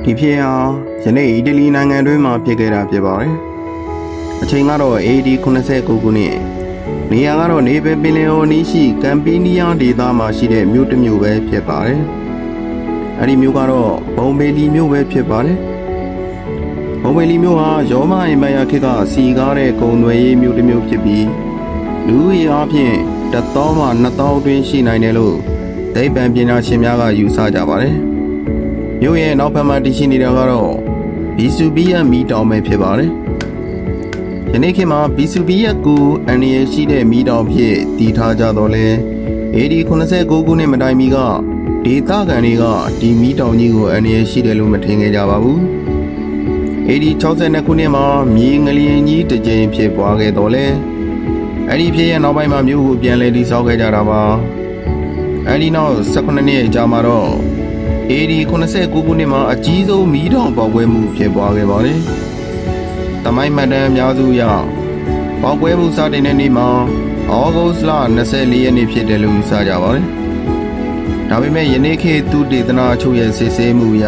ဒီဖြစ်ဟာယနေ့အီတလီနိုင်ငံတွင်းမှာဖြစ်ခဲ့တာဖြစ်ပါတယ်အချိန်ကတော့ AD 89ခုနှစ်နေရာကတော့နေပင်လယ်အော်နီးရှိကမ်ပီနီးယားဒေသမှာရှိတဲ့မြို့တစ်မြို့ပဲဖြစ်ပါတယ်အဲ့ဒီမြို့ကတော့ဘုံဘေလီမြို့ပဲဖြစ်ပါတယ်ဘုံဘေလီမြို့ဟာရောမအင်ပါယာခေတ်ကစီကားတဲ့ဂုံတွေရေးမြို့တစ်မြို့ဖြစ်ပြီးလူဦးရေအပြင်1000မှ2000အတွင်းရှိနိုင်တယ်လို့သိပ္ပံပညာရှင်များကယူဆကြပါတယ်မြို့ရဲ့နောက်ဘက်မှာတည်ရှိနေတာကတော့ဘီဆူဘီယက်မီတောင်ပဲဖြစ်ပါတယ်ယနေ့ခေတ်မှာဘီဆူဘီယက်ကိုအန်ရယ်ရှိတဲ့မီတောင်ဖြစ်တည်ထားကြတော့လဲ AD 89ခုနှစ်မတိုင်မီကဒေသခံတွေကဒီမီတောင်ကြီးကိုအန်ရယ်ရှိတယ်လို့မထင်ခဲ့ကြပါဘူးAD 62ခုနှစ်မှာမြေငလျင်ကြီးတစ်ကြိမ်ဖြစ်ပွားခဲ့တော့လဲအဲ့ဒီဖြစ်ရဲ့နောက်ပိုင်းမှာမြို့ကိုပြန်လည်တည်ဆောက်ခဲ့ကြတာပါအဲ့ဒီနောက်18နှစ်ကြာမှာတော့ AD 89ခုနှစ်မှာအကြီးဆုံးမီးတောင်ပေါက်ကွဲမှုဖြစ်ပွားခဲ့ပါတယ်။တမိုင်းမှတ်တမ်းအများစုအရပေါက်ကွဲမှုစတင်တဲ့နေ့မှာဩဂုတ်လ24ရက်နေ့ဖြစ်တယ်လို့ယူဆကြပါတယ်။ဒါပေမဲ့ယနေ့ခေတ်သူတေသနာအချို့ရဲ့စစ်ဆေးမှုအရ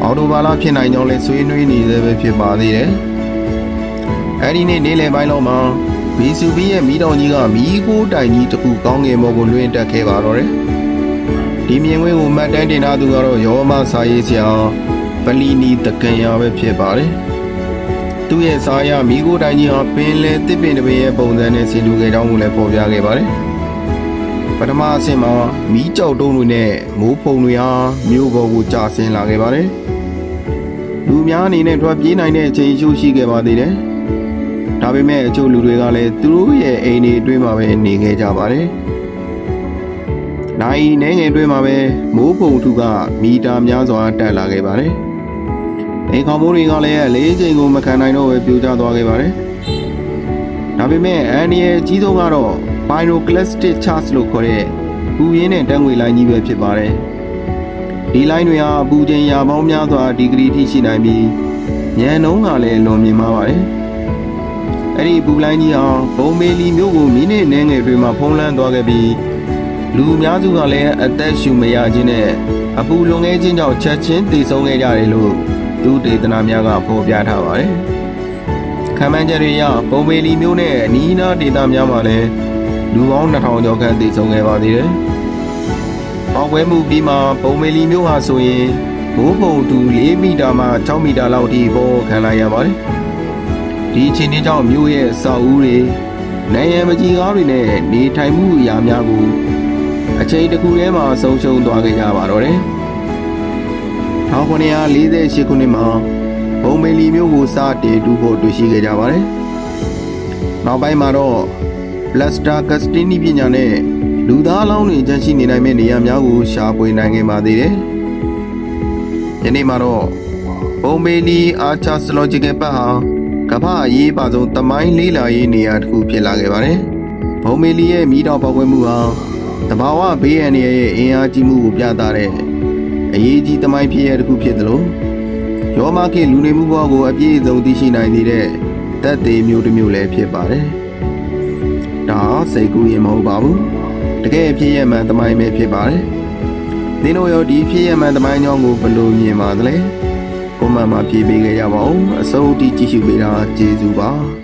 အော်တိုဘာလဖြစ်နိုင်ကြောင်းလည်းဆွေးနွေးနေသေးပဲဖြစ်ပါသေးတယ်။အဲ့ဒီနေ့နေ့လယ်ပိုင်းလောက်မှာဘီဆူဘီရဲ့မီးတောင်ကြီးကမီးခိုးတိုင်ကြီးတစ်ခုကောင်းကင်ဘက်ကိုလွှင့်တက်ခဲ့ပါတော့တယ်။ဒီမြင်ကွင်းကိုမှတ်တမ်းတင်ထားသူကတော့ရောမစာရေးဆရာပလီနီတကန်ယာပဲဖြစ်ပါတယ်။သူ့ရဲ့စာရမီးခိုးတိုင်ကြီးဟာပင်လယ်တစ်ပင်တစ်ပင်ရဲ့ပုံစံနဲ့ဆင်တူခဲ့ကြောင်းကိုလည်းဖော်ပြခဲ့ပါတယ်။ပထမအဆင့်မှာမီးကြောက်တုံးတွေနဲ့မိုးဖုံတွေဟာမြို့ပေါ်ကိုကျဆင်းလာခဲ့ပါတယ်။လူများအနေနဲ့ထွက်ပြေးနိုင်တဲ့အချိန်ရှိရှိခဲ့ပါသေးတယ်။ဒါပေမဲ့အချို့လူတွေကလည်းသူတို့ရဲ့အိမ်တွေအတွင်းမှာပဲနေခဲ့ကြပါတယ်။နိုင်နေငယ်အတွင်းမှာပဲမိုးပုံထုကမီတာများစွာတက်လာခဲ့ပါတယ်။အိမ်ခေါမိုးတွေကလည်းလေးချိန်ကိုမခံနိုင်တော့ပဲပြိုကျသွားခဲ့ပါတယ်။ဒါပေမဲ့အန်ဒီရဲ့အကြီးဆုံးကတော့ Pyroclastic Charge လို့ခေါ်တဲ့ပူပြင်းတဲ့ဓာတ်ငွေလိုင်းကြီးပဲဖြစ်ပါတယ်။ဒီလိုင်းတွေဟာအပူချိန်ရာပေါင်းများစွာဒီဂရီထိရှိနိုင်ပြီးညံနှုံးကလည်းလွန်မြင့်ပါတယ်။အဲ့ဒီပူလိုင်းကြီးဟာဘုံမေလီမြို့ကိုမိနစ်နဲ့ငယ်တွင်မှဖုံးလွှမ်းသွားခဲ့ပြီးလူအများစုကလည်းအသက်ရှူမရခြင်းနဲ့အပူလွန်ခဲ့ခြင်းကြောင့်ချက်ချင်းသေဆုံးခဲ့ကြတယ်လို့သူတေသနာများကဖော်ပြထားပါတယ်။ခံမှန်းချက်တွေအရဘုံမေလီမြို့နဲ့အနီးအနားဒေသများမှာလည်းလူပေါင်း2000ကျော်ခန့်သေဆုံးခဲ့ပါသေးတယ်။ပေါက်ကွဲမှုပြီးမှဘုံမေလီမြို့ဟာဆိုရင်မိုးပုံတူ4မီတာမှ6မီတာလောက်ထိပေါ်ခံလိုက်ရပါတယ်။ဒီအခြေအနေကြောင့်မြို့ရဲ့အဆောက်အဦတွေနိုင်ရန်မကြီးကားတွေနဲ့နေထိုင်မှုအရာများကိုအချိန်တစ်ခုတည်းမှာဆုံးရှုံးသွားခဲ့ကြပါတော့တယ်။1948ခုနှစ်မှာဘုံမေလီမြို့ကိုစတင်တူဖို့တွေ့ရှိခဲ့ကြပါတယ်။နောက်ပိုင်းမှာတော့ပလတ်စတာကစတီနီပညာနဲ့လူသားအလောင်းတွေကျန်ရှိနေနိုင်မယ့်နေရာများကိုရှာဖွေနိုင်ခဲ့ပါသေးတယ်။ယနေ့မှာတော့ဘုံမေလီအာချာစလောဂျီကယ်ပတ်ဟာကမ္ဘာအရေးပါဆုံးသမိုင်းလေးလာရေးနေရာတစ်ခုဖြစ်လာခဲ့ပါတယ်။ဘုံမေလီရဲ့မီးတောင်ပေါက်ကွဲမှုဟာတဘာဝဘေးအန္တရာယ်ရဲ့အင်အားကြီးမှုကိုပြသတဲ့အရေးကြီးသမိုင်းဖြစ်ရတစ်ခုဖြစ်သလိုရောမခေတ်လူနေမှုဘဝကိုအပြည့်အစုံသိရှိနိုင်နေတဲ့သက်သေမျိုးတစ်မျိုးလည်းဖြစ်ပါတယ်။ဒါစိတ်ကူးရင်မဟုတ်ပါဘူး။တကယ်ဖြစ်ရမှန်သမိုင်းပဲဖြစ်ပါတယ်။သင်တို့ရောဒီဖြစ်ရမှန်သမိုင်းကြောင်းကိုဘယ်လိုမြင်ပါသလဲ။ကွန်မန့်မှာဖြေပေးခဲ့ကြပါဦး။အဆုံးထိကြည့်ရှုပေးတာကျေးဇူးပါ။